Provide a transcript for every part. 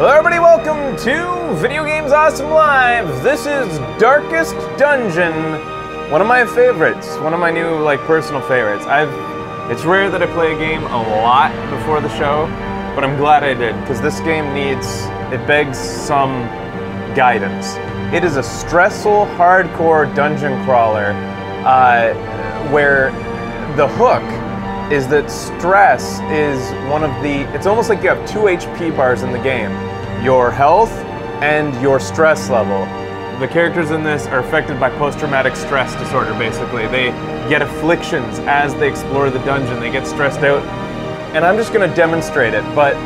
Hello everybody, welcome to Video Games Awesome Live. This is Darkest Dungeon, one of my favorites, one of my new personal favorites. It's rare that I play a game a lot before the show, but I'm glad I did, because this game it begs some guidance. It is a stressful, hardcore dungeon crawler, where the hook is that stress is it's almost like you have 2 HP bars in the game. Your health and your stress level. The characters in this are affected by post-traumatic stress disorder, basically. They get afflictions as they explore the dungeon. They get stressed out. And I'm just gonna demonstrate it, but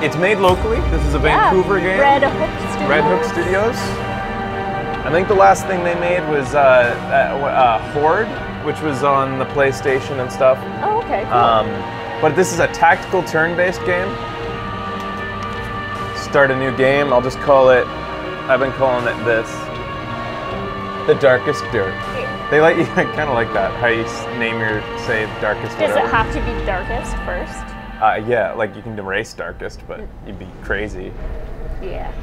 it's made locally. This is a Vancouver game. Red Hook Studios. Red Hook Studios. I think the last thing they made was Horde, which was on the PlayStation and stuff. Oh, okay, cool. But this is a tactical turn-based game. Start a new game, I'll just call it, I've been calling it this, The Darkest Dirt. They let you, I kind of like that, how you name your, say, Darkest Does whatever. it have to be darkest first? Yeah, like you can erase Darkest, but you'd be crazy. Yeah.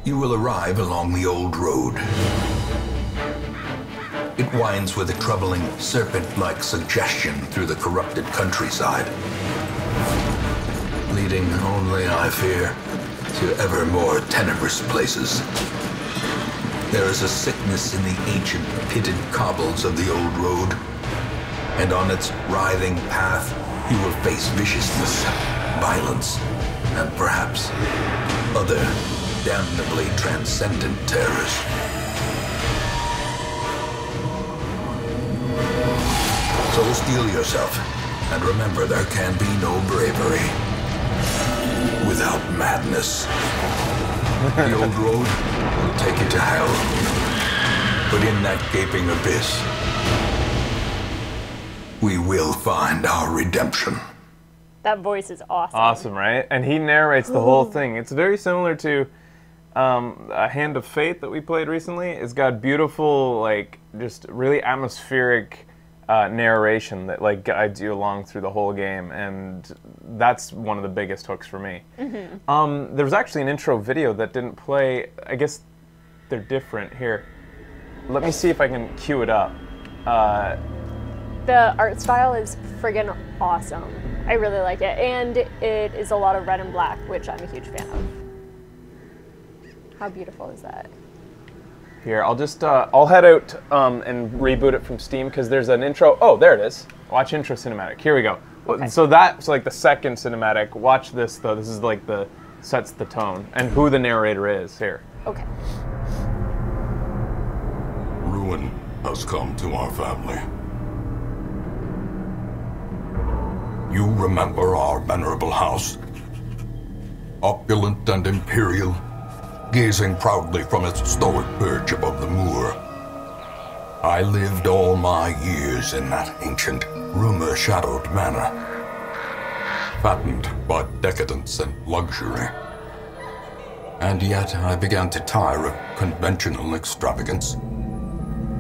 You will arrive along the old road. It winds with a troubling, serpent-like suggestion through the corrupted countryside, leading only, I fear, to ever more tenebrous places. There is a sickness in the ancient, pitted cobbles of the old road, and on its writhing path, you will face viciousness, violence, and perhaps other damnably transcendent terrors. So steel yourself, and remember there can be no bravery without madness. The old road will take you to hell, but in that gaping abyss, we will find our redemption. That voice is awesome. Awesome, right? And he narrates the whole thing. It's very similar to A Hand of Fate that we played recently. It's got beautiful, just really atmospheric narration that guides you along through the whole game, and that's one of the biggest hooks for me. Mm-hmm. There was actually an intro video that didn't play. I guess they're different. Here, let me see if I can cue it up. The art style is friggin' awesome. I really like it, and it is a lot of red and black, which I'm a huge fan of. How beautiful is that? Here, I'll just, I'll head out and reboot it from Steam, because there's an intro. Oh, there it is. Watch intro cinematic. Here we go. Okay. So that's the second cinematic. Watch this, though. This is sets the tone, and who the narrator is here. Okay. Ruin has come to our family. You remember our venerable house? Opulent and imperial, gazing proudly from its stoic perch above the moor. I lived all my years in that ancient, rumor-shadowed manor, fattened by decadence and luxury. And yet I began to tire of conventional extravagance.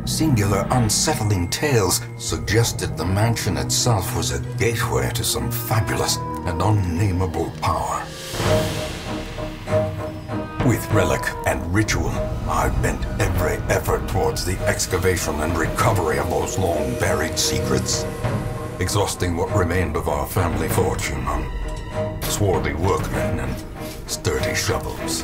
Singular, unsettling tales suggested the mansion itself was a gateway to some fabulous and unnameable power. With relic and ritual, I've bent every effort towards the excavation and recovery of those long-buried secrets, exhausting what remained of our family fortune on swarthy workmen and sturdy shovels.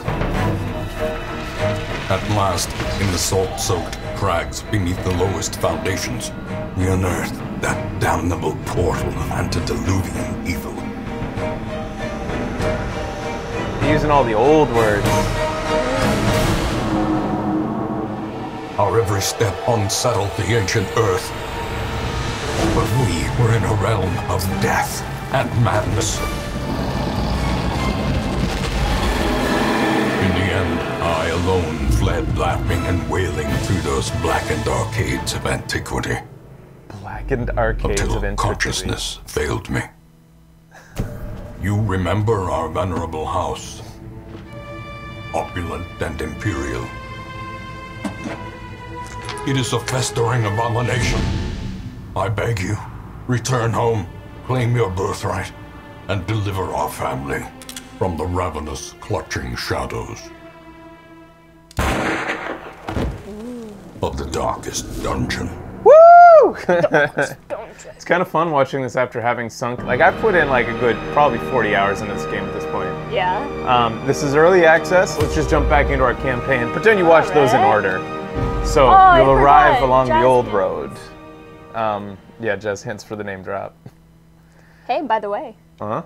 At last, in the salt-soaked crags beneath the lowest foundations, we unearthed that damnable portal of antediluvian evil. Using all the old words. Our every step unsettled the ancient earth. But we were in a realm of death and madness. In the end, I alone fled laughing and wailing through those blackened arcades of antiquity. Blackened arcades until of antiquity. Consciousness failed me. You remember our venerable house, opulent and imperial. It is a festering abomination. I beg you, return home, claim your birthright, and deliver our family from the ravenous, clutching shadows of the darkest dungeon. Woo! It's kind of fun watching this after having sunk. Like, I've put in like a good probably 40 hours in this game at this point. Yeah. This is early access. Let's just jump back into our campaign. Pretend you watch those in order. So you'll arrive along the old road. Yeah, just hints for the name drop. Hey, by the way. Uh-huh.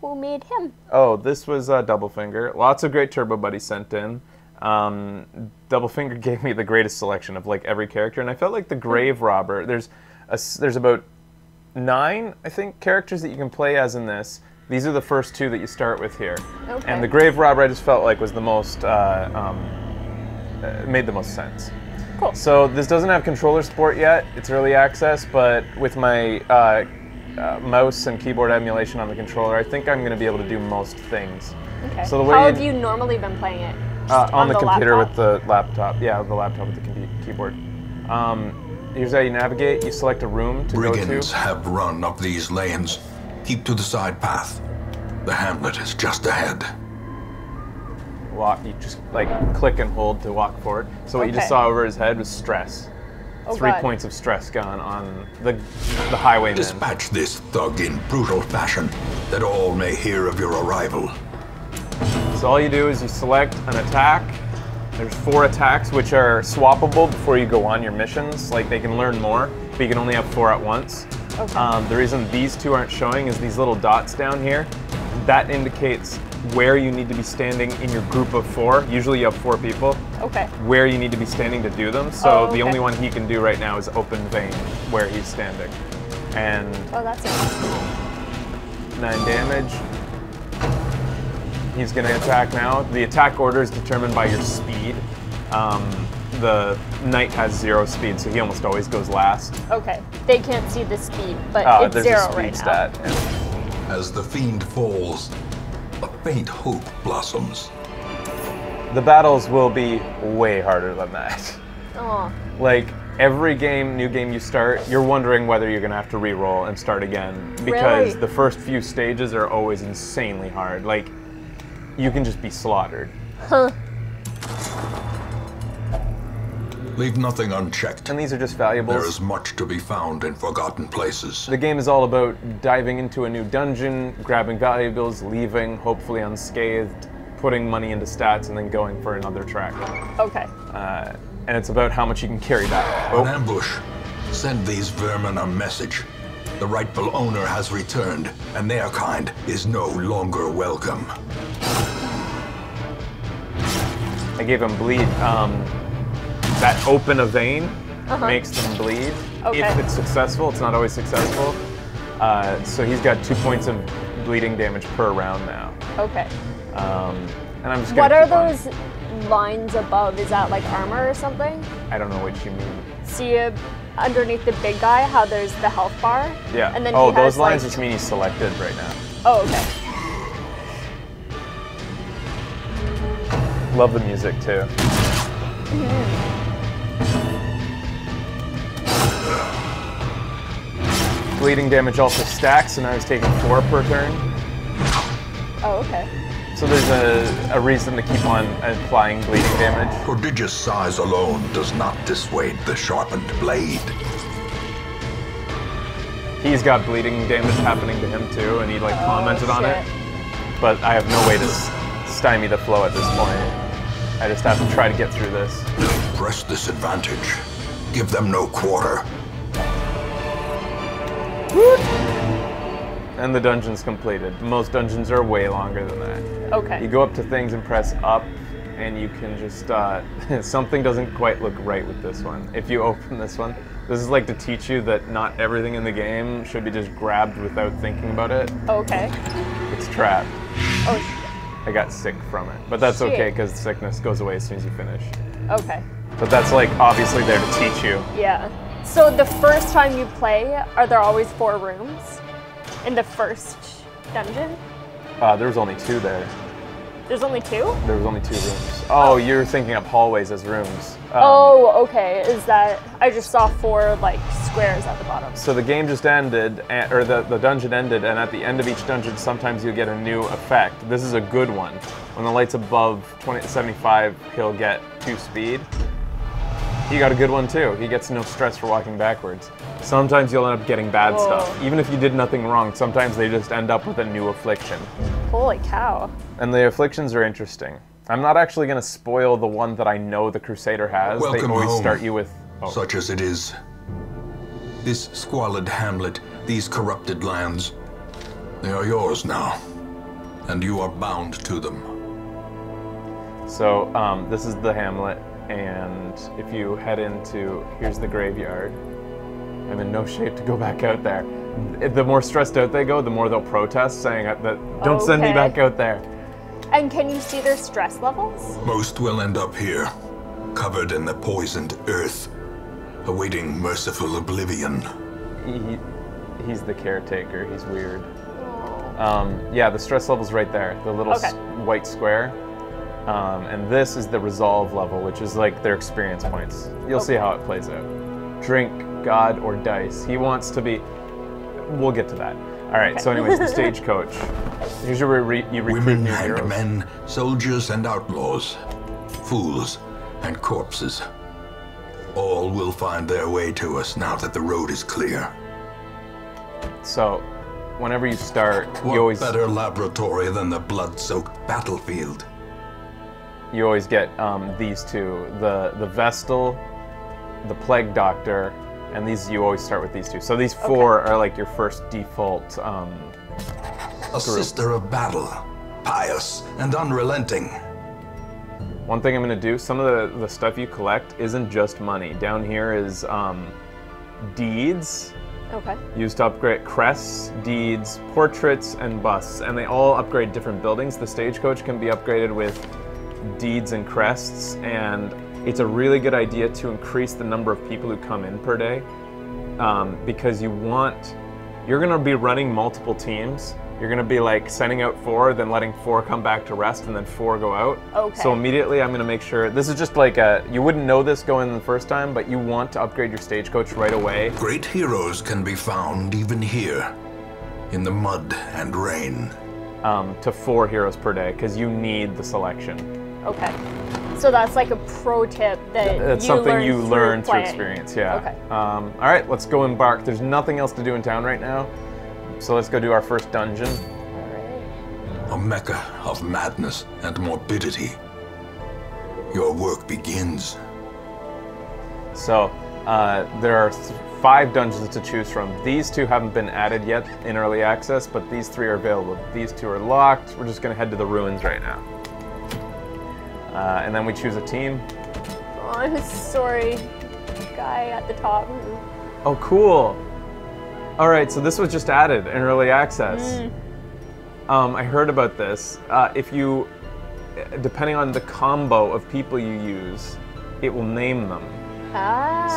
Who made him? Oh, this was Doublefinger. Lots of great Turbo Buddies sent in. Doublefinger gave me the greatest selection of like every character, and I felt like the Grave Robber. There's about 9, I think, characters that you can play as in this. These are the first 2 that you start with here. Okay. And the Grave Robber I just felt like was the most made the most sense. Cool. So this doesn't have controller support yet. It's early access, but with my mouse and keyboard emulation on the controller, I think I'm going to be able to do most things. Okay. So the way how have you normally been playing it? on the computer laptop? with the laptop. Yeah, the laptop with the keyboard. Here's how you navigate. You select a room to go to. Brigands have run up these lanes. Keep to the side path. The hamlet is just ahead. Walk. You just like click and hold to walk forward. So what you just saw over his head was stress. Oh, 3 God. points of stress gone on the highwayman. Dispatch this thug in brutal fashion, that all may hear of your arrival. So all you do is you select an attack. There's 4 attacks which are swappable before you go on your missions. Like they can learn more, but you can only have 4 at once. Okay. The reason these 2 aren't showing is these little dots down here. That indicates where you need to be standing in your group of 4. Usually you have 4 people. Okay. Where you need to be standing to do them. So okay. the only one he can do right now is open vein, where he's standing. And Oh, that's it. 9 damage. He's going to attack now. The attack order is determined by your speed. The knight has 0 speed, so he almost always goes last. Okay. They can't see the speed, but it's there's 0 a speed right stat. now. As the fiend falls, a faint hope blossoms. The battles will be way harder than that. Oh. Like, every new game you start, you're wondering whether you're going to have to re-roll and start again. Because Really? the first few stages are always insanely hard. Like, you can just be slaughtered. Huh. Leave nothing unchecked. And these are just valuables. There is much to be found in forgotten places. The game is all about diving into a new dungeon, grabbing valuables, leaving, hopefully unscathed, putting money into stats, and then going for another track. Okay. And it's about how much you can carry back. An ambush. Send these vermin a message. The rightful owner has returned, and their kind is no longer welcome. I gave him bleed. That open a vein makes them bleed. Okay. If it's successful, it's not always successful. So he's got 2 points of bleeding damage per round now. Okay. And I'm just What gonna are keep on. those lines above? Is that like armor or something? I don't know what you mean. See underneath the big guy how there's the health bar? Yeah. And then oh, he has, those lines like... just mean he's selected right now. Oh, okay. Love the music too. Bleeding damage also stacks, and I was taking 4 per turn. Oh, okay. So there's a reason to keep on applying bleeding damage. Prodigious size alone does not dissuade the sharpened blade. He's got bleeding damage happening to him too, and he like commented on it. But I have no way to stymie the flow at this point. I just have to try to get through this. Press this advantage. Give them no quarter. And the dungeon's completed. Most dungeons are way longer than that. Okay. You go up to things and press up, and you can just, something doesn't quite look right with this one. If you open this one, this is like to teach you that not everything in the game should be just grabbed without thinking about it. Okay. It's trapped. Oh, I got sick from it. But that's Shit. okay, because sickness goes away as soon as you finish. okay. But that's like obviously there to teach you. Yeah. So the first time you play, are there always 4 rooms in the first dungeon? There was only 2 there. There's only 2? There was only 2 rooms. Oh, you're thinking of hallways as rooms. Oh, okay. Is that... I just saw 4, like, squares at the bottom. So the game just ended, or the dungeon ended, and at the end of each dungeon, sometimes you'll get a new effect. This is a good one. When the light's above 75, he'll get 2 speed. He got a good one too. He gets no stress for walking backwards. Sometimes you'll end up getting bad stuff. Even if you did nothing wrong, sometimes they just end up with a new affliction. Holy cow. And the afflictions are interesting. I'm not actually going to spoil the one that I know the Crusader has. Welcome they always home, start you with... such as it is. This squalid hamlet, these corrupted lands, they are yours now, and you are bound to them. So, this is the hamlet, and if you head into... Here's the graveyard. I'm in no shape to go back out there. The more stressed out they go, the more they'll protest, saying that don't send me back out there. And can you see their stress levels? Most will end up here, covered in the poisoned earth, awaiting merciful oblivion. He's the caretaker. He's weird. Yeah, the stress level's right there. The little white square. And this is the resolve level, which is like their experience points. You'll see how it plays out. Drink, God, or dice. He wants to be... We'll get to that. All right, so anyways, the stagecoach. Here's where you recruit Women new and heroes. men, soldiers and outlaws, fools and corpses. All will find their way to us now that the road is clear. So, whenever you start, What you always better laboratory than the blood-soaked battlefield? You always get these 2, the Vestal, the Plague Doctor, and these you always start with these 2. So these 4 are like your first default A sister of battle, pious and unrelenting. One thing I'm going to do, some of the stuff you collect isn't just money. Down here is deeds. Okay. Used to upgrade crests, deeds, portraits, and busts, and they all upgrade different buildings. The stagecoach can be upgraded with deeds and crests, and it's a really good idea to increase the number of people who come in per day, because you're going to be running multiple teams. You're going to be like sending out 4, then letting 4 come back to rest, and then 4 go out. Okay. So immediately I'm going to make sure, this is just like you wouldn't know this going in the first time, but you want to upgrade your stagecoach right away. Great heroes can be found even here, in the mud and rain. To 4 heroes per day, because you need the selection. Okay. So that's like a pro tip that It's something you learn through playing. experience, yeah. Okay. All right, let's go embark. There's nothing else to do in town right now, so let's go do our first dungeon. A mecca of madness and morbidity. Your work begins. So there are 5 dungeons to choose from. These 2 haven't been added yet in early access, but these 3 are available. These 2 are locked. We're just going to head to the ruins right now. And then we choose a team. Oh, I'm sorry. Guy at the top. Oh, cool. All right, so this was just added in early access. I heard about this. If you, depending on the combo of people you use, it will name them.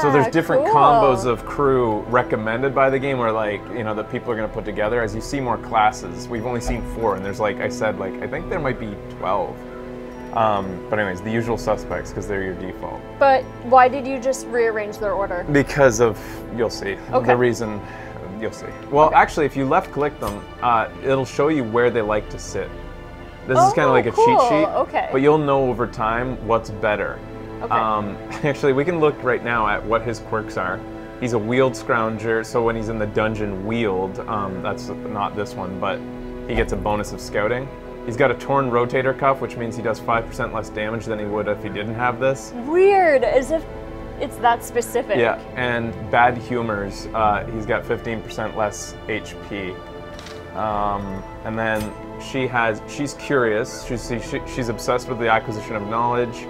So there's different combos of crew recommended by the game, where that people are going to put together. As you see more classes, we've only seen 4, and there's I think there might be 12. But anyways, the usual suspects, because they're your default. But why did you just rearrange their order? Because of, you'll see. Okay. The reason, you'll see. Well, actually, if you left-click them, it'll show you where they like to sit. This is kind of like a cheat sheet. Okay. But you'll know over time what's better. Okay. Actually, we can look right now at what his quirks are. He's a wheeled scrounger, so when he's in the dungeon wheeled, that's not this one, but he gets a bonus of scouting. He's got a torn rotator cuff, which means he does 5% less damage than he would if he didn't have this. Weird, as if it's that specific. Yeah, and bad humors, he's got 15% less HP. And then she's curious, she's obsessed with the acquisition of knowledge,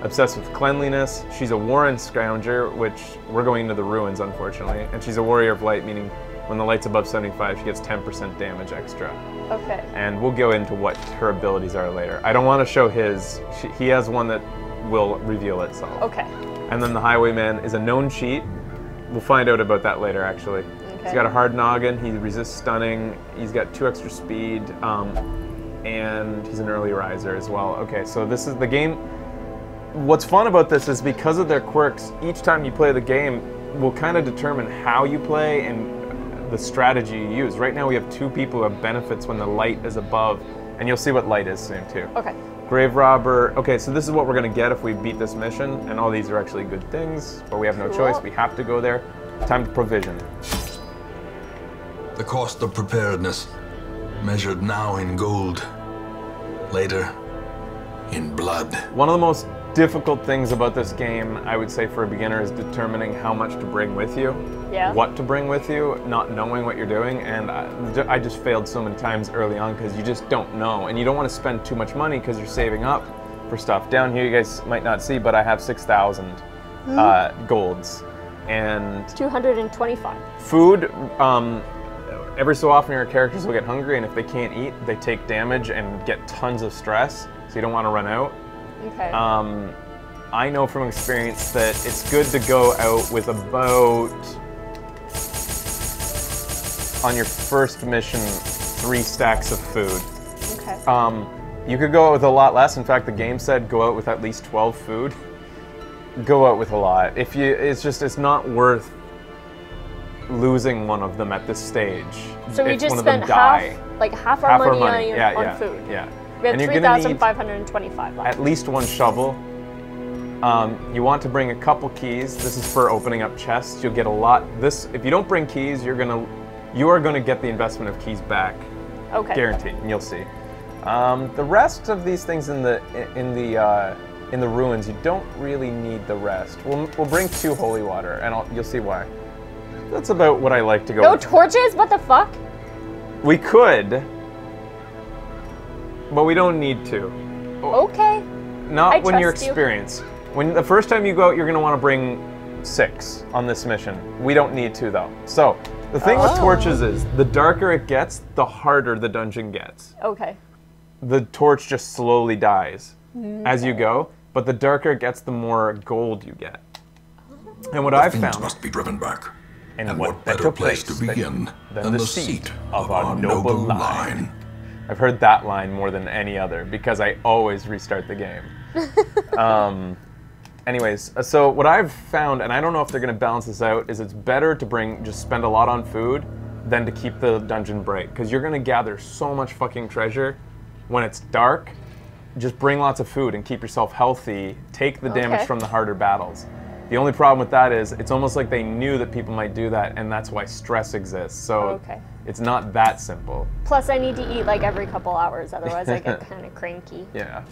obsessed with cleanliness. She's a Warren Scrounger, which we're going into the ruins, unfortunately. And she's a Warrior of Light, meaning when the light's above 75, she gets 10% damage extra. Okay. And we'll go into what her abilities are later. I don't want to show his. He has one that will reveal itself. Okay. And then the Highwayman is a known cheat. We'll find out about that later, actually. Okay. He's got a hard noggin. He resists stunning. He's got 2 extra speed. and he's an early riser as well. Okay, so this is the game. What's fun about this is because of their quirks, each time you play the game will kind of determine how you play and the strategy you use. Right now we have 2 people who have benefits when the light is above, and you'll see what light is soon too. Okay. Grave Robber. Okay, so this is what we're gonna get if we beat this mission, and all these are actually good things, but we have no choice. We have to go there. Time to provision. The cost of preparedness, measured now in gold, later in blood. One of the most difficult things about this game, I would say for a beginner, is determining how much to bring with you. Yeah. What to bring with you, not knowing what you're doing, and I just failed so many times early on because you just don't know, and you don't want to spend too much money because you're saving up for stuff. Down here you guys might not see, but I have 6,000 golds. And 225. food, every so often your characters will get hungry, and if they can't eat, they take damage and get tons of stress, so you don't want to run out. Okay. I know from experience that it's good to go out with about, on your first mission, 3 stacks of food. Okay. You could go out with a lot less. In fact, the game said go out with at least 12 food. Go out with a lot. It's not worth losing one of them at this stage. So we if just one of them spent die. half our money on Yeah. food. Yeah. We have And you're gonna need 3,525 left. at least 1 shovel. You want to bring a couple keys. This is for opening up chests. You'll get a lot. If you don't bring keys, you are gonna get the investment of keys back. Okay. Guaranteed, and you'll see. The rest of these things in the ruins, you don't really need the rest. We'll bring 2 holy water, and you'll see why. That's about what I like to go. No with. torches? What the fuck? We could, but we don't need to. Okay. Not I when you're trust you. experienced. When the first time you go out, you're gonna want to bring 6 on this mission. We don't need to though. So the thing with torches is, the darker it gets, the harder the dungeon gets. Okay. The torch just slowly dies as you go, but the darker it gets, the more gold you get. And what I've Things found, must be driven back. and what better place to begin than the seat of our noble line. I've heard that line more than any other because I always restart the game. Anyways, so what I've found, and I don't know if they're going to balance this out, is it's better to just spend a lot on food than to keep the dungeon bright, because you're going to gather so much fucking treasure when it's dark. Just bring lots of food and keep yourself healthy. Take the damage from the harder battles. The only problem with that is it's almost like they knew that people might do that, and that's why stress exists. So it's not that simple. Plus, I need to eat like every couple hours, otherwise I get kind of cranky. Yeah.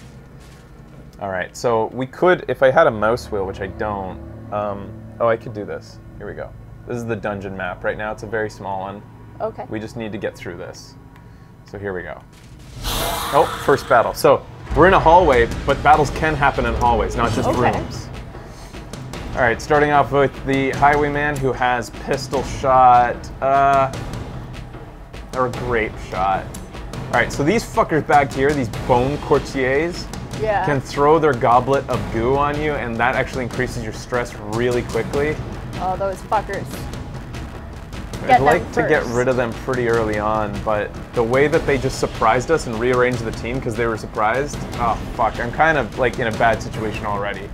All right, so we could, if I had a mouse wheel, which I don't, oh, I could do this. Here we go. This is the dungeon map. Right now it's a very small one. Okay. We just need to get through this. So here we go. Oh, first battle. So we're in a hallway, but battles can happen in hallways, not just rooms. All right, starting off with the highwayman who has pistol shot, or grape shot. All right, so these fuckers back here, these bone courtiers, can throw their goblet of goo on you, and that actually increases your stress really quickly. Oh, those fuckers. I'd like to get rid of them pretty early on, but the way that they just surprised us and rearranged the team because they were surprised, oh fuck, I'm kind of like in a bad situation already.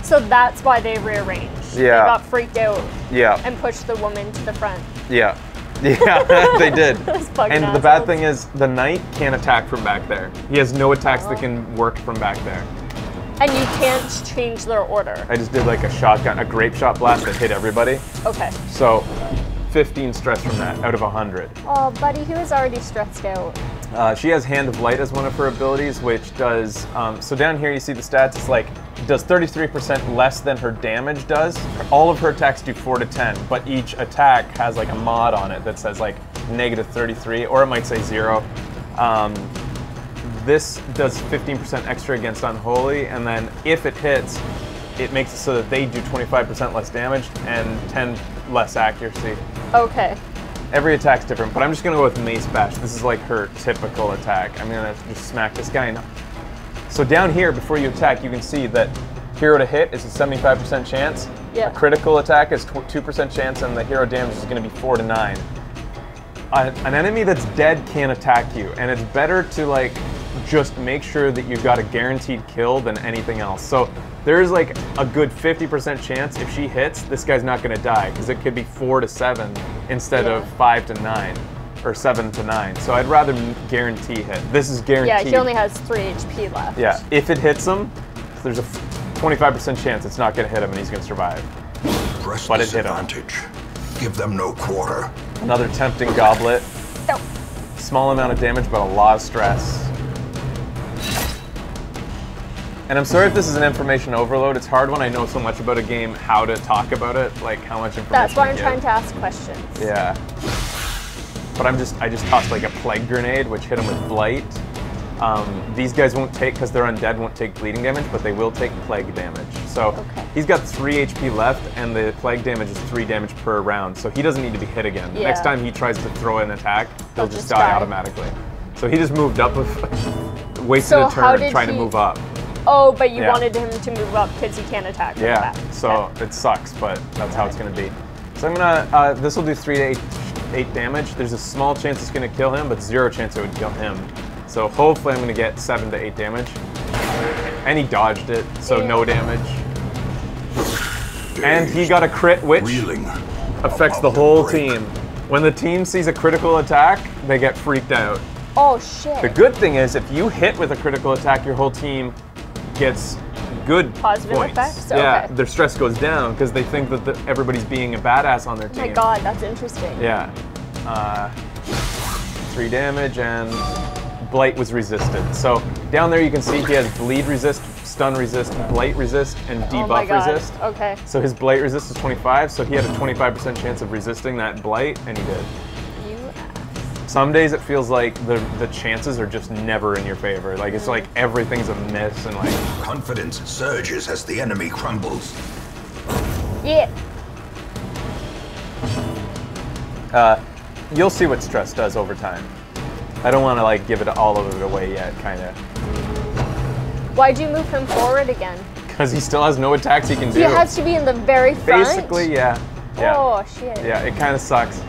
So that's why they rearranged. Yeah. They got freaked out. Yeah. And pushed the woman to the front. Yeah. Yeah, they did. And the bad thing is, the knight can't attack from back there. He has no attacks that can work from back there. And you can't change their order. I just did like a shotgun, a grape shot blast that hit everybody. Okay. So, 15 stress from that out of 100. Oh, buddy, he was already stressed out. She has Hand of Light as one of her abilities, which does, so down here you see the stats, it's like, it does 33% less than her damage does. All of her attacks do 4 to 10, but each attack has like a mod on it that says like -33, or it might say 0. This does 15% extra against Unholy, and then if it hits, it makes it so that they do 25% less damage and 10 less accuracy. Okay. Every attack's different, but I'm just gonna go with Mace Bash. This is like her typical attack. I'm gonna just smack this guy. So down here, before you attack, you can see that hero to hit is a 75% chance. Yeah. A critical attack is 2% chance, and the hero damage is gonna be 4 to 9. an enemy that's dead can't attack you, and it's better to like just make sure that you've got a guaranteed kill than anything else. So there's like a good 50% chance if she hits, this guy's not gonna die, because it could be 4 to 7 instead of 5 to 9 or 7 to 9. So I'd rather guarantee hit. This is guaranteed. Yeah, he only has 3 HP left. Yeah, if it hits him, there's a 25% chance it's not gonna hit him and he's gonna survive. Press But it hit him. disadvantage. Give them no quarter. Another tempting goblet. No. Small amount of damage, but a lot of stress. And I'm sorry if this is an information overload. It's hard when I know so much about a game how to talk about it, like how much information. That's why I'm to trying give. to ask questions. Yeah. But I just tossed like a plague grenade, which hit him with blight. These guys won't take, because they're undead, won't take bleeding damage, but they will take plague damage. So he's got 3 HP left, and the plague damage is 3 damage per round, so he doesn't need to be hit again. Yeah. Next time he tries to throw an attack, he'll just die automatically. So he just moved up with, wasted a turn trying to move up. Oh, but you wanted him to move up because he can't attack. Yeah, so it sucks, but that's how it's going to be. So I'm gonna, this will do 3 to 8 damage. There's a small chance it's going to kill him, but 0 chance it would kill him. So hopefully I'm going to get 7 to 8 damage. And he dodged it, so no damage. And he got a crit, which affects the whole team. When the team sees a critical attack, they get freaked out. Oh, shit. The good thing is, if you hit with a critical attack, your whole team gets good positive points. effects? Yeah, Okay. their stress goes down because they think that everybody's being a badass on their Oh team. my god, that's interesting. Yeah. 3 damage, and Blight was resisted. So down there you can see he has bleed resist, stun resist, blight resist, and debuff Oh my god. resist. Okay. So his blight resist is 25, so he had a 25% chance of resisting that blight, and he did. You ass. Some days it feels like the chances are just never in your favor. Like it's like everything's a miss, and like Confidence surges as the enemy crumbles. Yeah. you'll see what stress does over time. I don't want to like give it all of it away yet, kind of. Why'd you move him forward again? Because he still has no attacks he can do. He has to be in the very front? Basically, yeah. Yeah. Oh, shit. Yeah, it kind of sucks.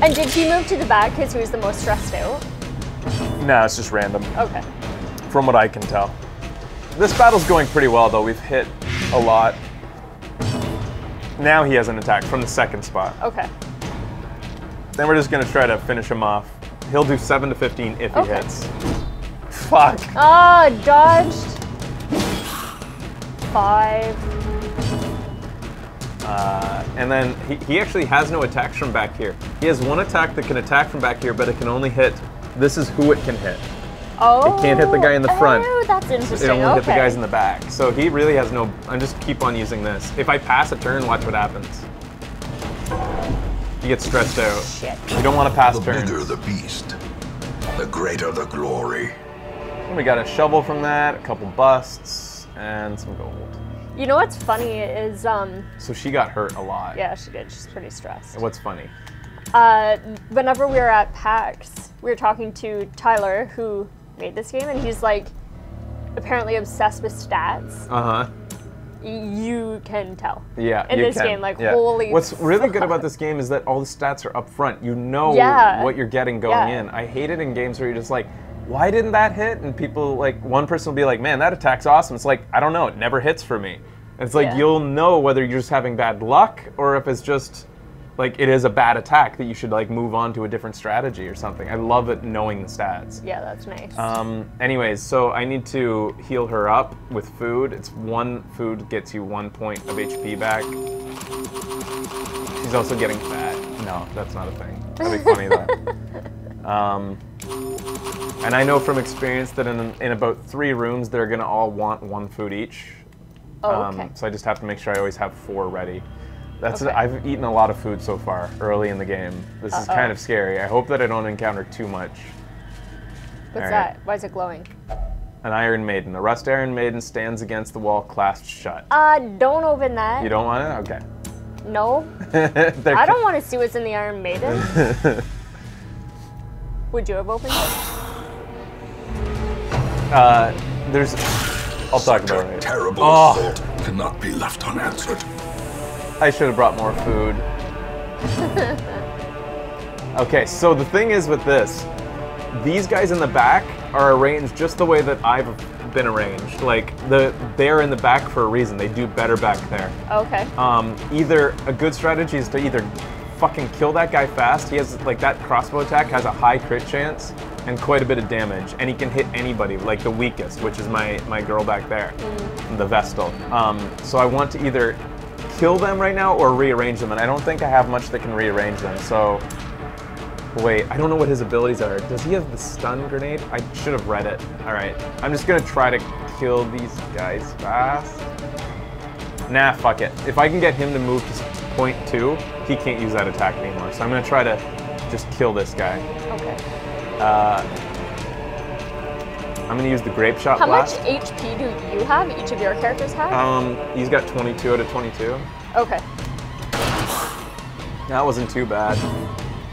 And did he move to the back because he was the most stressed out? No, it's just random. Okay. From what I can tell. This battle's going pretty well, though. We've hit a lot. Now he has an attack from the second spot. Okay. Then we're just going to try to finish him off. He'll do 7 to 15 if he Okay. hits. Fuck. Ah, dodged. 5. And then he actually has no attacks from back here. He has one attack that can attack from back here, but it can only hit. This is who it can hit. Oh. It can't hit the guy in the front. Oh, that's interesting. It only hit the Okay. guys in the back. So he really has no. I'm just keep on using this. If I pass a turn, watch what happens. You get stressed out. Shit. You don't want to pass The turns. bigger the beast, the greater the glory. And we got a shovel from that, a couple busts, and some gold. You know what's funny is, So she got hurt a lot. yeah, she did. She's pretty stressed. What's funny? Whenever we were at PAX, we were talking to Tyler, who made this game, and he's like apparently obsessed with stats. Uh-huh. You can tell. Yeah, In you this can. game, like, Yeah. holy What's really good fuck. about this game is that all the stats are up front. You know Yeah. what you're getting going Yeah. in. I hate it in games where you're just like, why didn't that hit? And people, like, one person will be like, man, that attack's awesome. It's like, I don't know, it never hits for me. And it's like, Yeah. you'll know whether you're just having bad luck or if it's just, like, it is a bad attack that you should, like, move on to a different strategy or something. I love it knowing the stats. Yeah, that's nice. Anyways, so I need to heal her up with food. It's one food gets you 1 point of HP back. She's also getting fat. No, that's not a thing. That'd be funny though. And I know from experience that in about 3 rooms, they're gonna all want 1 food each. Oh, okay. So I just have to make sure I always have 4 ready. That's Okay. I've eaten a lot of food so far early in the game. This is kind of scary. I hope that I don't encounter too much. What's all right. that? Why is it glowing? An Iron Maiden. A rust Iron Maiden stands against the wall, clasped shut. Don't open that. You don't want it? Okay. No. I don't want to see what's in the Iron Maiden. Would you have opened it? There's. I'll talk Such about a it later. terrible Oh. assault cannot be left unanswered. I should have brought more food. Okay, so the thing is with this, these guys in the back are arranged just the way that I've been arranged. Like, they're in the back for a reason. They do better back there. Okay. Either a good strategy is to either fucking kill that guy fast. He has, like, that crossbow attack has a high crit chance and quite a bit of damage, and he can hit anybody, like the weakest, which is my girl back there, the Vestal. So I want to either kill them right now or rearrange them, and I don't think I have much that can rearrange them, so... Wait, I don't know what his abilities are. Does he have the stun grenade? I should have read it. Alright, I'm just gonna try to kill these guys fast. Nah, fuck it. If I can get him to move to point 2, he can't use that attack anymore, so I'm gonna try to just kill this guy. Okay. I'm gonna use the grape shot How blast. much HP do you have? Each of your characters have? He's got 22 out of 22. Okay. That wasn't too bad.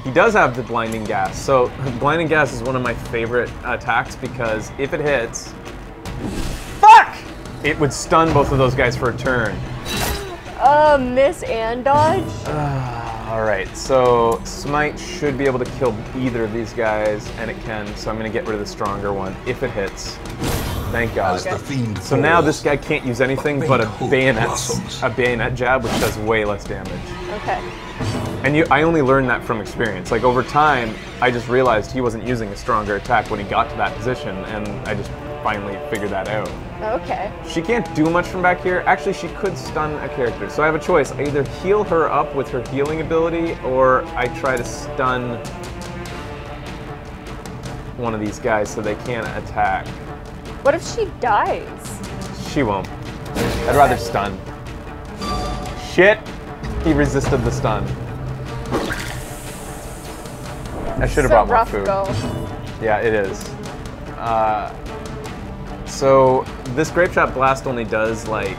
He does have the blinding gas. So blinding gas is one of my favorite attacks because if it hits, fuck! It would stun both of those guys for a turn. Miss and dodge? All right, so Smite should be able to kill either of these guys, and it can, so I'm gonna get rid of the stronger one if it hits. Thank God. So now this guy can't use anything but a bayonet jab, which does way less damage. Okay. And I only learned that from experience. Like, over time, I just realized he wasn't using a stronger attack when he got to that position, and I just finally figured that out. Okay. She can't do much from back here. Actually, she could stun a character. So I have a choice. I either heal her up with her healing ability, or I try to stun one of these guys so they can't attack. What if she dies? She won't. I'd rather stun. Shit! He resisted the stun. I should have brought more food. Go. Yeah, it is. So this grape shot blast only does like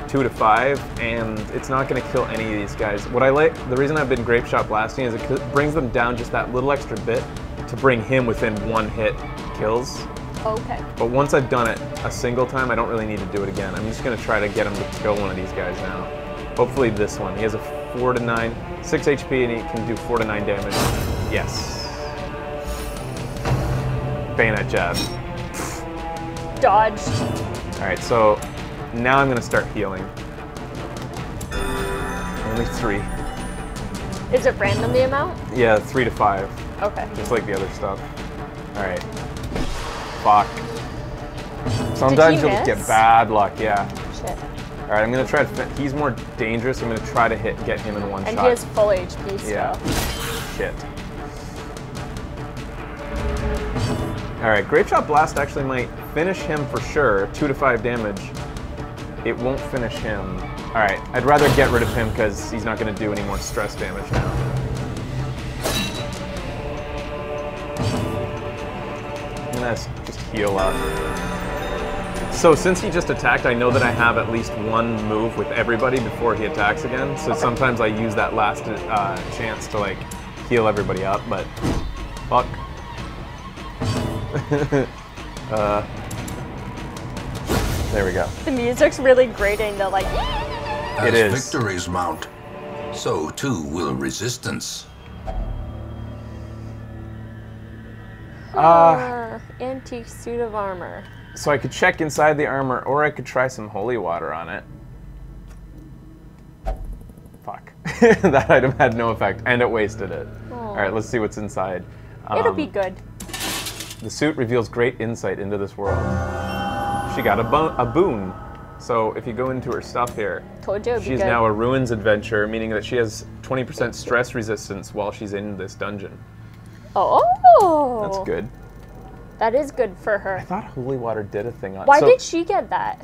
2 to 5, and it's not going to kill any of these guys. What I like, the reason I've been grape shot blasting is it brings them down just that little extra bit to bring him within 1 hit kills. Okay. But once I've done it a single time, I don't really need to do it again. I'm just going to try to get him to kill one of these guys now. Hopefully this one. He has a 4 to 9, 6 HP, and he can do 4 to 9 damage. Yes. Bayonet jab. Dodged. Alright, so now I'm going to start healing. Only 3. Is it random, the amount? Yeah, 3 to 5. Okay. Just like the other stuff. Alright. Fuck. Sometimes you'll get bad luck, yeah. Shit. Alright, I'm going to try to... He's more dangerous. I'm going to try to get him in one shot. And he has full HP still. Yeah. Shit. Alright, Grape Shot Blast actually might finish him for sure. 2 to 5 damage. It won't finish him. Alright, I'd rather get rid of him because he's not going to do any more stress damage now. I'm going to just heal up. So since he just attacked, I know that I have at least 1 move with everybody before he attacks again. So sometimes I use that last chance to like heal everybody up, but fuck. There we go. The music's really grating, though, like... As it is. victories mount, so too will resistance. Antique suit of armor. So I could check inside the armor, or I could try some holy water on it. Fuck. That item had no effect, and it wasted it. Alright, let's see what's inside. It'll be good. The suit reveals great insight into this world. She got a boon. So if you go into her stuff here, Told you it'd be she's good. now a ruins adventurer, meaning that she has 20% stress resistance while she's in this dungeon. Oh! That's good. That is good for I her. thought holy water did a thing on it. Why did she get that?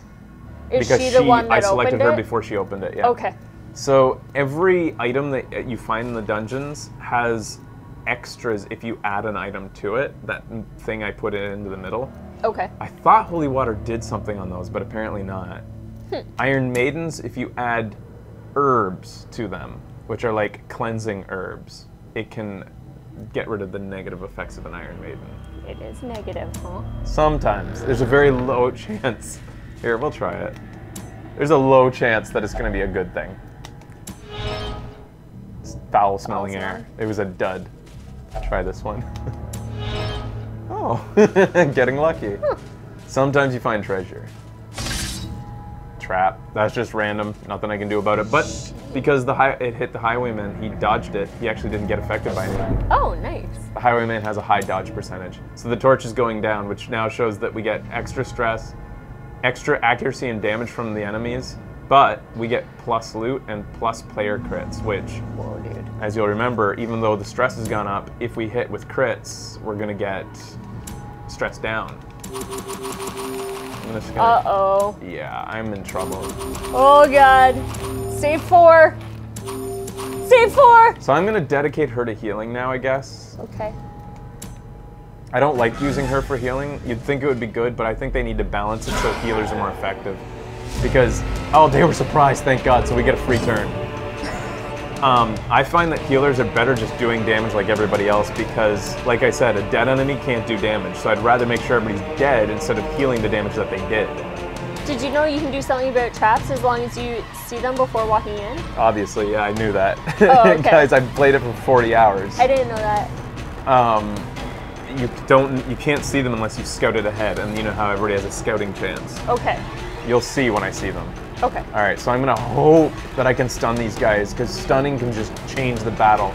Is Because she the one that I selected opened her it? before she opened it, yeah. Okay. So every item that you find in the dungeons has extras if you add an item to it. That thing I put it into the middle. Okay. I thought holy water did something on those, but apparently not. Iron Maidens, if you add herbs to them, which are like cleansing herbs, it can get rid of the negative effects of an Iron Maiden. It is negative, huh? Sometimes. There's a very low chance. Here, we'll try it. There's a low chance that it's going to be a good thing. It's foul smelling air. It was a dud. Try this one. Oh, getting lucky. Sometimes you find treasure. Trap. That's just random. Nothing I can do about it. But because it hit the highwayman, he dodged it. He actually didn't get affected by anything. Oh, nice. The highwayman has a high dodge percentage. So the torch is going down, which now shows that we get extra stress, extra accuracy and damage from the enemies, but we get plus loot and plus player crits, which, Whoa, dude. as you'll remember, even though the stress has gone up, if we hit with crits, we're gonna get stress down. Uh-oh. Yeah, I'm in trouble. Oh, God. Save 4. Save 4. So I'm gonna dedicate her to healing now, I guess. Okay. I don't like using her for healing. You'd think it would be good, but I think they need to balance it so healers are more effective. Because, oh, they were surprised, thank God, so we get a free turn. I find that healers are better just doing damage like everybody else because, like I said, a dead enemy can't do damage, so I'd rather make sure everybody's dead instead of healing the damage that they did. Did you know you can do something about traps as long as you see them before walking in? Obviously, yeah, I knew that. Oh, okay. Guys, I've played it for 40 hours. I didn't know that. You can't see them unless you scout it ahead, and you know how everybody has a scouting chance. Okay. You'll see when I see them. Okay. All right, so I'm gonna hope that I can stun these guys, because stunning can just change the battle.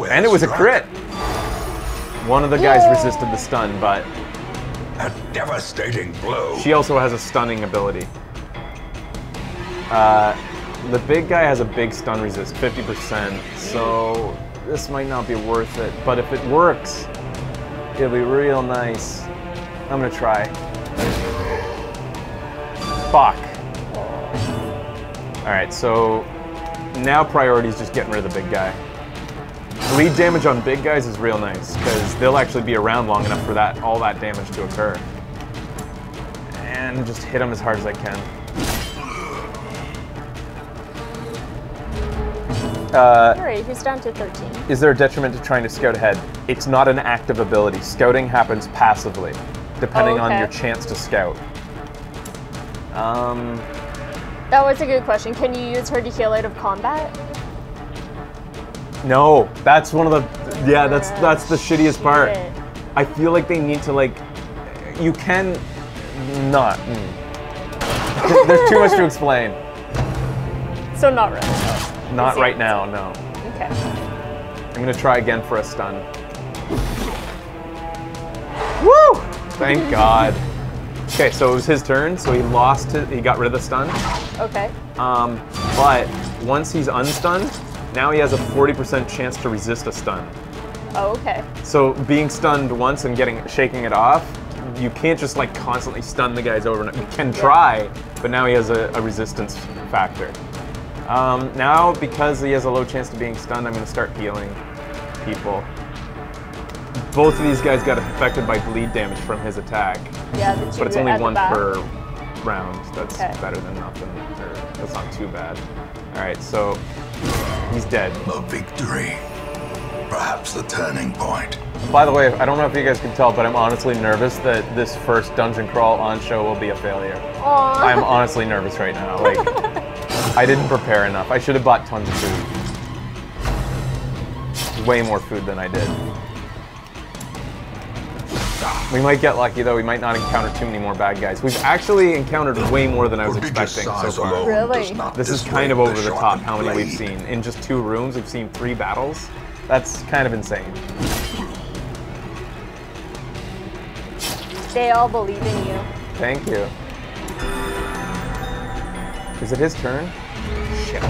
And it was a crit! One of the guys resisted the stun, but A devastating blow. she also has a stunning ability. The big guy has a big stun resist, 50%, so this might not be worth it, but if it works, it'll be real nice. I'm gonna try. Fuck. Alright, so now priority is just getting rid of the big guy. Bleed damage on big guys is real nice, because they'll actually be around long enough for all that damage to occur. And just hit them as hard as I can. Alright, he's down to 13. Is there a detriment to trying to scout ahead? It's not an active ability. Scouting happens passively, depending on your chance to scout. That was a good question. Can you use her to heal out of combat? No, that's one of the, yeah, that's the shittiest part. Shit. I feel like they need to, like, you can not. There's too much to explain. So not really. Not right now, no. Okay. I'm gonna try again for a stun. Woo! Thank God. Okay, so it was his turn, so he got rid of the stun. Okay. But once he's unstunned, now he has a 40% chance to resist a stun. Oh, okay. So being stunned once and shaking it off, you can't just like constantly stun the guys over. You can try, but now he has a resistance factor. Now, because he has a low chance of being stunned, I'm going to start healing people. Both of these guys got affected by bleed damage from his attack. Yeah, but it's only one per round. That's better than nothing. Or that's not too bad. All right, so he's dead. A victory. Perhaps the turning point. By the way, I don't know if you guys can tell, but I'm honestly nervous that this first dungeon crawl on show will be a failure. Aww. I'm honestly nervous right now. Like, I didn't prepare enough. I should have bought tons of food. Way more food than I did. We might get lucky though. We might not encounter too many more bad guys. We've actually encountered way more than I was expecting so far. Really? This is kind of over the top how many we've seen. In just 2 rooms, we've seen 3 battles. That's kind of insane. They all believe in you. Thank you. Is it his turn? Shit.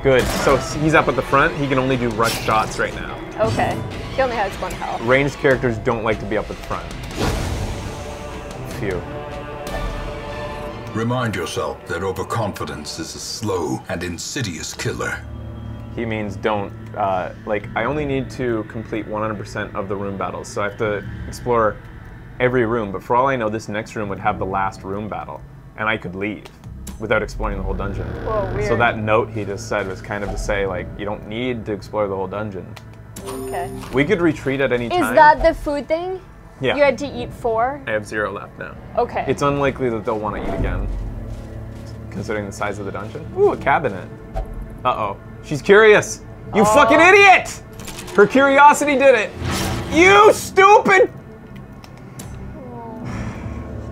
Good. So he's up at the front. He can only do rush shots right now. Okay. He only has 1 health. Ranged characters don't like to be up at the front. Phew. Remind yourself that overconfidence is a slow and insidious killer. He means don't, like, I only need to complete 100% of the room battles, so I have to explore every room, but for all I know, this next room would have the last room battle, and I could leave without exploring the whole dungeon. Whoa, weird. So that note he just said was kind of to say, like, you don't need to explore the whole dungeon. Okay. We could retreat at any time. Is that the food thing? Yeah. You had to eat 4? I have 0 left now. Okay. It's unlikely that they'll want to eat again, considering the size of the dungeon. Ooh, a cabinet. Uh-oh. She's curious. You fucking idiot! Her curiosity did it. You stupid!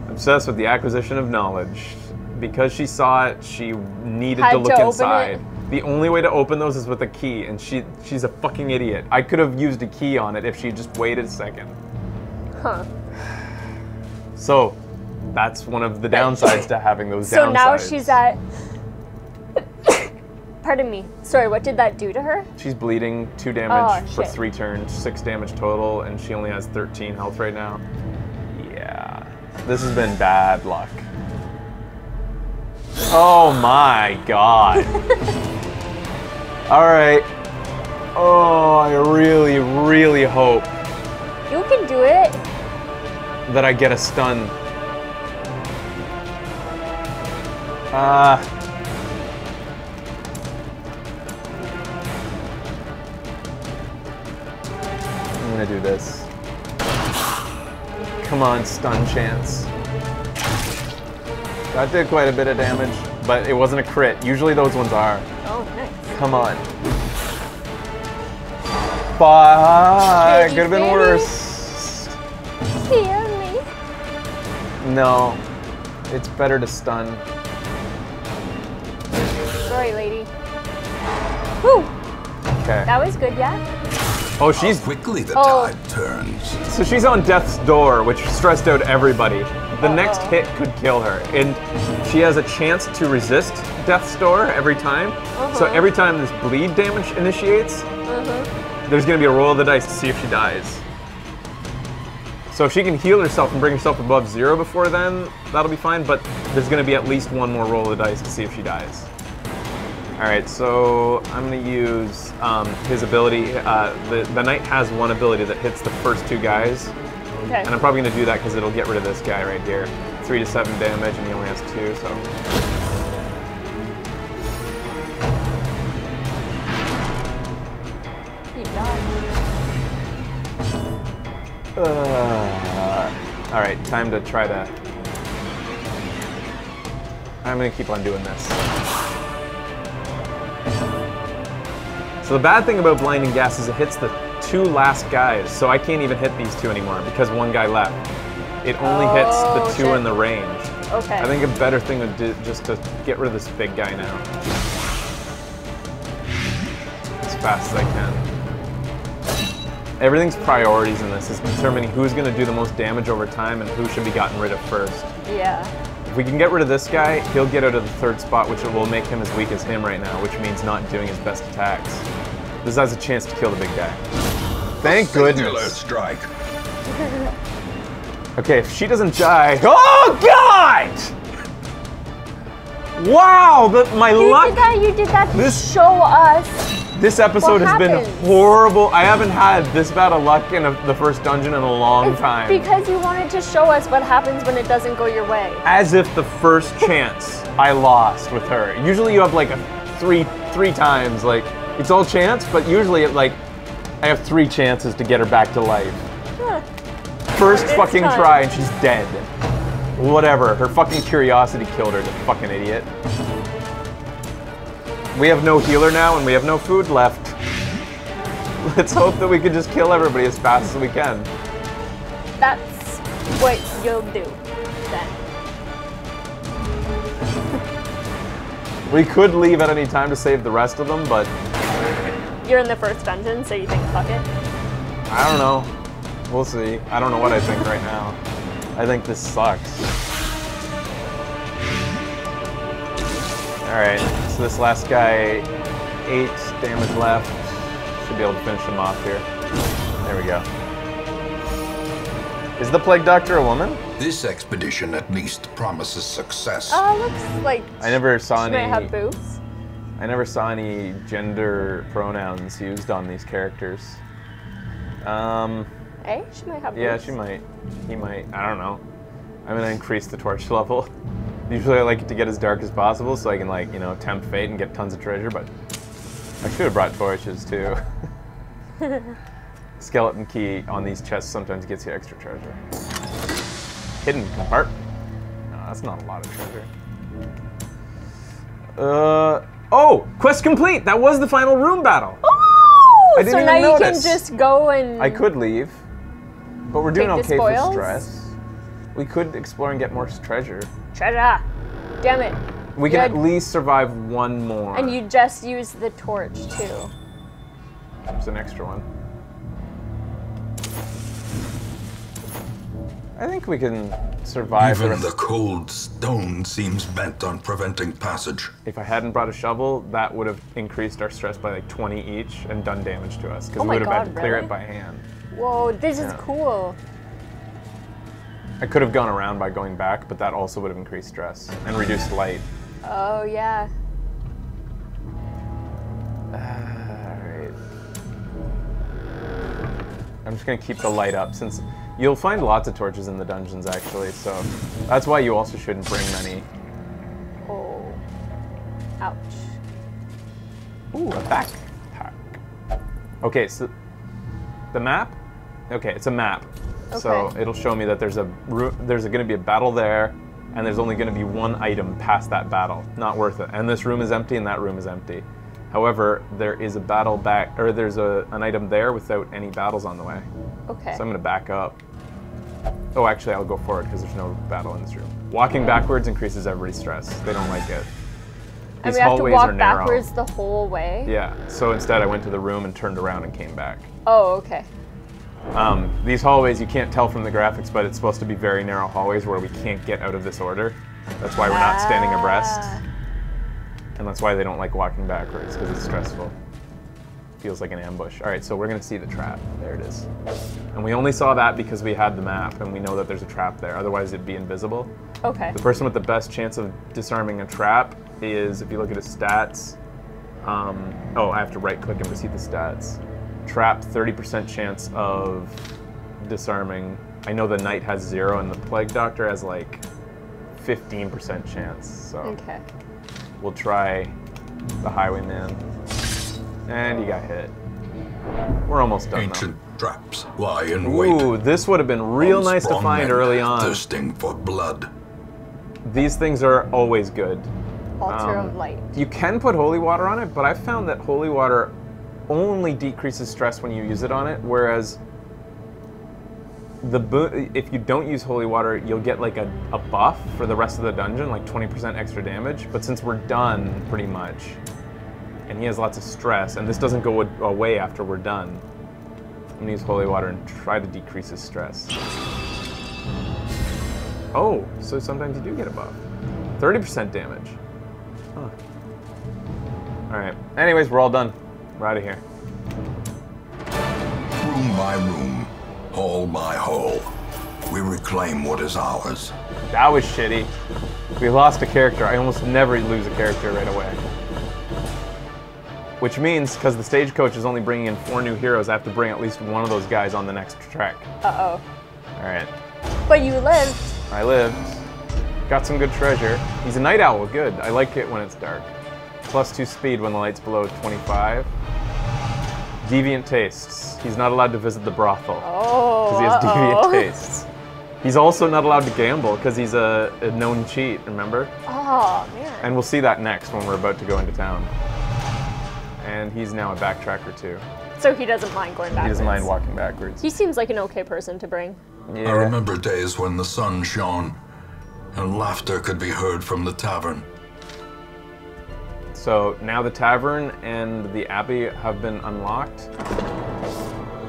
Obsessed with the acquisition of knowledge. Because she saw it, she needed to look inside. The only way to open those is with a key, and she's a fucking idiot. I could have used a key on it if she just waited a second. Huh. So, that's one of the downsides to having those downsides. So now she's at... Pardon me. Sorry, what did that do to her? She's bleeding 2 damage for 3 turns, 6 damage total, and she only has 13 health right now. Yeah. This has been bad luck. Oh my god. Alright. Oh, I really, really hope You can do it. that I get a stun. I'm gonna do this. Come on, stun chance. That did quite a bit of damage, but it wasn't a crit. Usually those ones are. Oh, nice. Come on. Fuck, could have been worse. Hear me. No, it's better to stun. Sorry, lady. Whew. Okay. That was good, yeah? Oh, she's Quickly the tide turns. so she's on death's door, which stressed out everybody. The next hit could kill her, and she has a chance to resist death's door every time. So every time this bleed damage initiates, there's gonna be a roll of the dice to see if she dies. So if she can heal herself and bring herself above 0 before then, that'll be fine, but there's gonna be at least one more roll of the dice to see if she dies. Alright, so I'm gonna use his ability. The knight has one ability that hits the first 2 guys. Okay. And I'm probably gonna do that because it'll get rid of this guy right here. 3 to 7 damage, and he only has 2, so. He died. Alright, time to try to... I'm gonna keep on doing this. So the bad thing about blinding gas is it hits the 2 last guys, so I can't even hit these 2 anymore because 1 guy left. It only hits the 2 in the range. Okay. I think a better thing would do just to get rid of this big guy now. As fast as I can. Everything's priorities in this is determining who's going to do the most damage over time and who should be gotten rid of first. Yeah. If we can get rid of this guy, he'll get out of the 3rd spot, which will make him as weak as him right now, which means not doing his best attacks. This has a chance to kill the big guy. Thank goodness. Strike. Okay, if she doesn't die... Oh, God! Wow, my luck... You did that to show us. This episode has been happens? horrible. I haven't had this bad of luck in the first dungeon in a long time. Because you wanted to show us what happens when it doesn't go your way. As if the first chance I lost with her. Usually you have like three times, like, it's all chance, but usually I have 3 chances to get her back to life. Huh. First This fucking time. try and she's dead. Whatever, her fucking curiosity killed her, the fucking idiot. We have no healer now and we have no food left. Let's hope that we can just kill everybody as fast as we can. That's what you'll do then. We could leave at any time to save the rest of them, but You're in the first dungeon, so you think fuck it? I don't know. We'll see. I don't know what I think right now. I think this sucks. Alright, so this last guy, 8 damage left. Should be able to finish him off here. There we go. Is the Plague Doctor a woman? This expedition at least promises success. Looks like I never saw she might have boobs. I never saw any gender pronouns used on these characters. Eh? She might have boobs. Yeah, she might. He might. I don't know. I'm gonna increase the torch level. Usually I like it to get as dark as possible so I can, like, you know, tempt fate and get tons of treasure, but I should have brought torches too. Skeleton key on these chests sometimes gets you extra treasure. Hidden compartment. No, that's not a lot of treasure. Oh! Quest complete! That was the final room battle! I didn't so even now you notice. can just go and... I could leave, but we're doing Take the okay for spoils? stress. We could explore and get more treasure. Treasure! Damn it. We can at least survive one more. And you just use the torch, too. There's an extra one. I think we can survive Even the cold stone seems bent on preventing passage. If I hadn't brought a shovel, that would have increased our stress by like 20 each and done damage to us, because we would have had to clear it by hand. Whoa, this is cool. I could have gone around by going back, but that also would have increased stress and reduced light. Oh, yeah. Alright. I'm just gonna keep the light up, since you'll find lots of torches in the dungeons, actually, so that's why you also shouldn't bring many. Oh. Ouch. Ooh, a backpack. Okay, so the map? Okay, it's a map. Okay. So it'll show me that there's going to be a battle there, and there's only going to be one item past that battle. Not worth it. And this room is empty, and that room is empty. However, there is a battle back, or there's an item there without any battles on the way. Okay. So I'm going to back up. Oh, actually, I'll go forward because there's no battle in this room. Walking backwards increases everybody's stress. They don't like it. And These we have to hallways walk are narrow. backwards the whole way? Yeah. So instead, I went to the room and turned around and came back. Oh, okay. These hallways, you can't tell from the graphics, but it's supposed to be very narrow hallways where we can't get out of this order. That's why we're not standing abreast. And that's why they don't like walking backwards, because it's stressful. Feels like an ambush. All right, so we're gonna see the trap. There it is. And we only saw that because we had the map, and we know that there's a trap there. Otherwise, it'd be invisible. Okay. The person with the best chance of disarming a trap is, if you look at his stats, oh, I have to right-click him to see the stats. Trap, 30% chance of disarming. I know the knight has 0 and the plague doctor has like 15% chance. So Okay. we'll try the highwayman. And he got hit. We're almost done Ancient traps lie in though. wait. Ooh, this would have been real nice to Unsprung find men early on. Thirsting for blood. These things are always good. Altar of light. You can put holy water on it, but I've found that holy water only decreases stress when you use it on it, whereas if you don't use holy water, you'll get like a buff for the rest of the dungeon, like 20% extra damage. But since we're done, pretty much, and he has lots of stress, and this doesn't go away after we're done, I'm gonna use holy water and try to decrease his stress. Oh, so sometimes you do get a buff. 30% damage. Huh. All right. Anyways, we're all done. We're out of here. Room by room, hall by hall, we reclaim what is ours. That was shitty. We lost a character. I almost never lose a character right away. Which means, because the stagecoach is only bringing in 4 new heroes, I have to bring at least one of those guys on the next trek. Uh-oh. All right. But you lived. I lived. Got some good treasure. He's a night owl. Good. I like it when it's dark. +2 speed when the light's below 25. Deviant tastes. He's not allowed to visit the brothel. Oh, because he has deviant tastes. He's also not allowed to gamble because he's a known cheat, remember? Oh, man. And we'll see that next when we're about to go into town. And he's now a backtracker too. So he doesn't mind going backwards. He doesn't mind walking backwards. He seems like an okay person to bring. Yeah. I remember days when the sun shone and laughter could be heard from the tavern. So now the tavern and the abbey have been unlocked.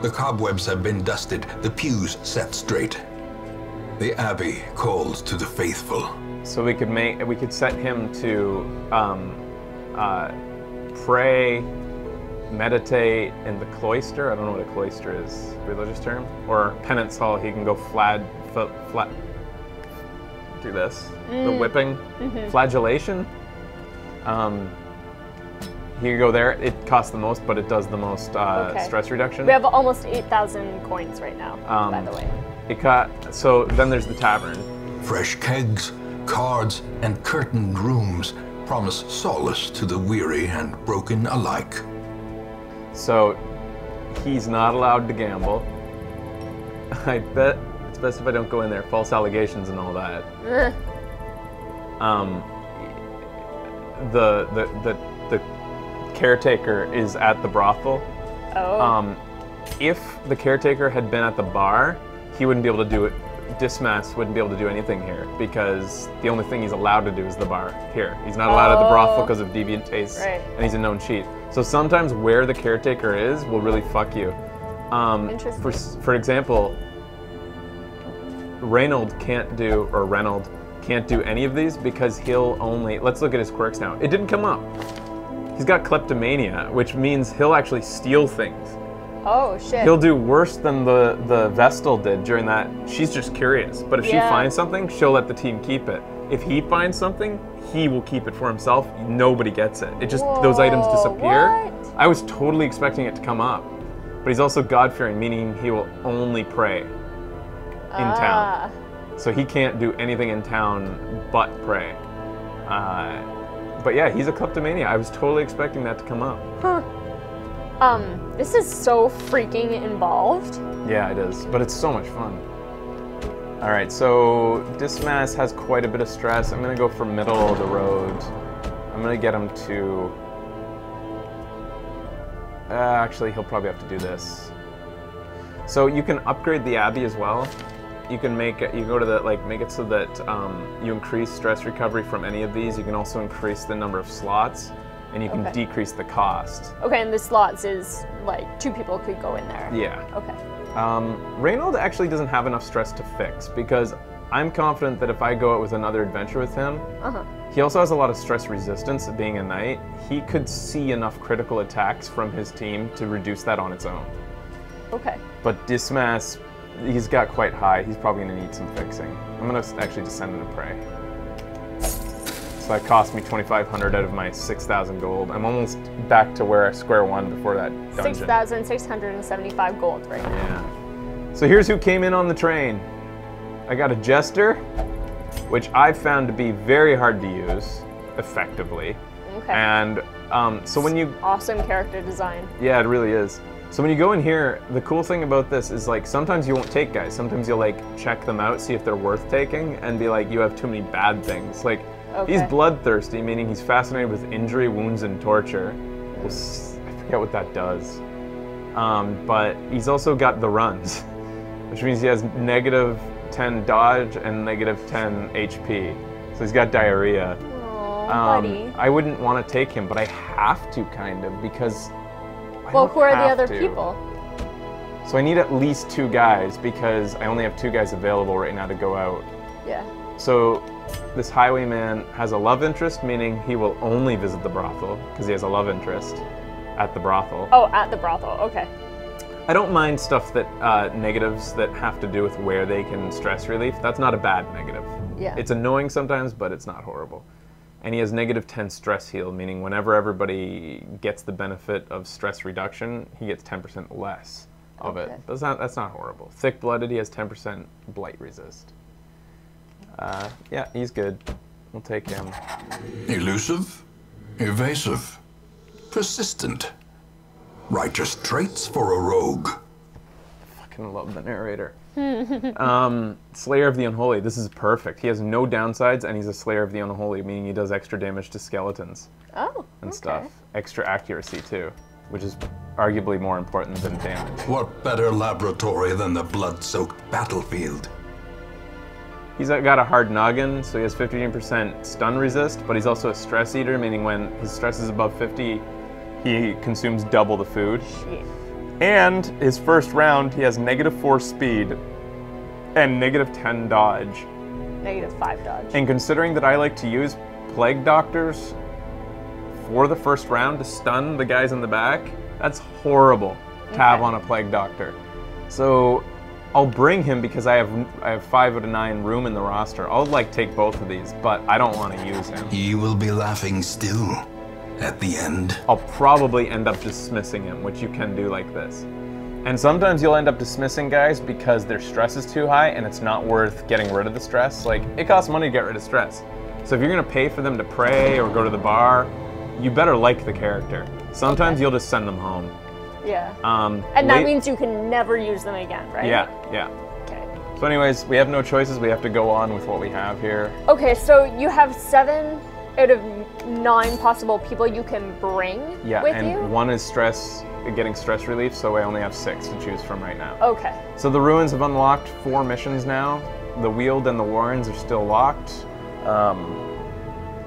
The cobwebs have been dusted, the pews set straight. The abbey calls to the faithful. So we could set him to pray, meditate in the cloister. I don't know what a cloister is, religious term, or penance hall. He can go flat do this, the whipping, flagellation. He could go there. It costs the most, but it does the most stress reduction. We have almost 8,000 coins right now, by the way. So then there's the tavern. Fresh kegs, cards, and curtained rooms promise solace to the weary and broken alike. So he's not allowed to gamble. I bet it's best if I don't go in there. False allegations and all that. The caretaker is at the brothel, Oh. If the caretaker had been at the bar, he wouldn't be able to do it. Dismas wouldn't be able to do anything here because the only thing he's allowed to do is the bar here. He's not allowed at the brothel because of deviant tastes, and he's a known cheat. So sometimes where the caretaker is will really fuck you. Interesting. For example, Reynold can't do any of these because he'll only, let's look at his quirks now. It didn't come up. He's got kleptomania, which means he'll actually steal things. Oh, shit. He'll do worse than the Vestal did during that. she's just curious. But if she finds something, she'll let the team keep it. If he finds something, he will keep it for himself. Nobody gets it. It just, those items disappear. What? I was totally expecting it to come up. But he's also God-fearing, meaning he will only pray in town. So he can't do anything in town but pray. But yeah, he's a kleptomania. I was totally expecting that to come up. Huh. This is so freaking involved. Yeah, it is, but it's so much fun. All right, so Dismas has quite a bit of stress. I'm gonna go for middle of the road. I'm gonna get him to, actually, he'll probably have to do this. So you can upgrade the Abbey as well. You can make it, you go to the, make it so that you increase stress recovery from any of these. You can also increase the number of slots, and you can decrease the cost. Okay, and the slots is, 2 people could go in there. Yeah. Okay. Reynold actually doesn't have enough stress to fix, because I'm confident that if I go out with another adventure with him, he also has a lot of stress resistance, being a knight. He could see enough critical attacks from his team to reduce that on its own. Okay. But Dismas, he's got quite high. He's probably going to need some fixing. I'm going to actually just send him to pray. So that cost me 2,500 out of my 6,000 gold. I'm almost back to where square one before that dungeon. 6,675 gold right now. Yeah. So here's who came in on the train. I got a jester, which I found to be very hard to use effectively. Okay. And so when you... Awesome character design. Yeah, it really is. So when you go in here, the cool thing about this is sometimes you won't take guys. Sometimes you'll check them out, see if they're worth taking, and be you have too many bad things. He's bloodthirsty, meaning he's fascinated with injury, wounds, and torture. I forget what that does. But he's also got the runs, which means he has -10 dodge and -10 HP. So he's got diarrhea. Aww, buddy. I wouldn't want to take him, but I have to kind of, because well, who are the other people? So I need at least 2 guys, because I only have 2 guys available right now to go out. Yeah. So this highwayman has a love interest, meaning he will only visit the brothel, because he has a love interest at the brothel. Oh, at the brothel, okay. I don't mind stuff that, negatives that have to do with where they can stress relief. That's not a bad negative. Yeah. It's annoying sometimes, but it's not horrible. And he has -10 stress heal, meaning whenever everybody gets the benefit of stress reduction, he gets 10% less of it. But that's not horrible. Thick-blooded, he has 10% blight resist. Yeah, he's good. We'll take him. Elusive, evasive, persistent. Righteous traits for a rogue. Fucking love the narrator. Slayer of the Unholy. This is perfect. He has no downsides, and he's a Slayer of the Unholy, meaning he does extra damage to skeletons. And stuff. Extra accuracy, too, which is arguably more important than damage. What better laboratory than the blood-soaked battlefield? He's got a hard noggin, so he has 15% stun resist, but he's also a stress eater, meaning when his stress is above 50, he consumes double the food. Shit. And his first round, he has -4 speed and -10 dodge. -5 dodge. And considering that I like to use Plague Doctors for the first round to stun the guys in the back, that's horrible to have on a Plague Doctor. So I'll bring him because I have 5 out of 9 room in the roster. I'll take both of these, but I don't want to use him. He will be laughing still at the end. I'll probably end up dismissing him, which you can do like this. And sometimes you'll end up dismissing guys because their stress is too high and it's not worth getting rid of the stress. It costs money to get rid of stress. So if you're gonna pay for them to pray or go to the bar, you better like the character. Sometimes you'll just send them home. Yeah. And that means you can never use them again, right? Yeah, yeah. Okay. So anyways, we have no choices. We have to go on with what we have here. Okay, so you have 7 out of 9 possible people you can bring Yeah, with and you? one is getting stress relief, so I only have 6 to choose from right now. Okay. So the ruins have unlocked 4 missions now. The Weald and the Warrens are still locked. How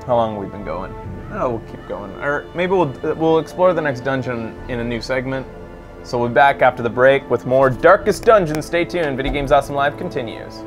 long have we been going? Oh, we'll keep going. Or maybe we'll explore the next dungeon in a new segment. So we'll be back after the break with more Darkest Dungeon. Stay tuned. Video Games Awesome Live continues.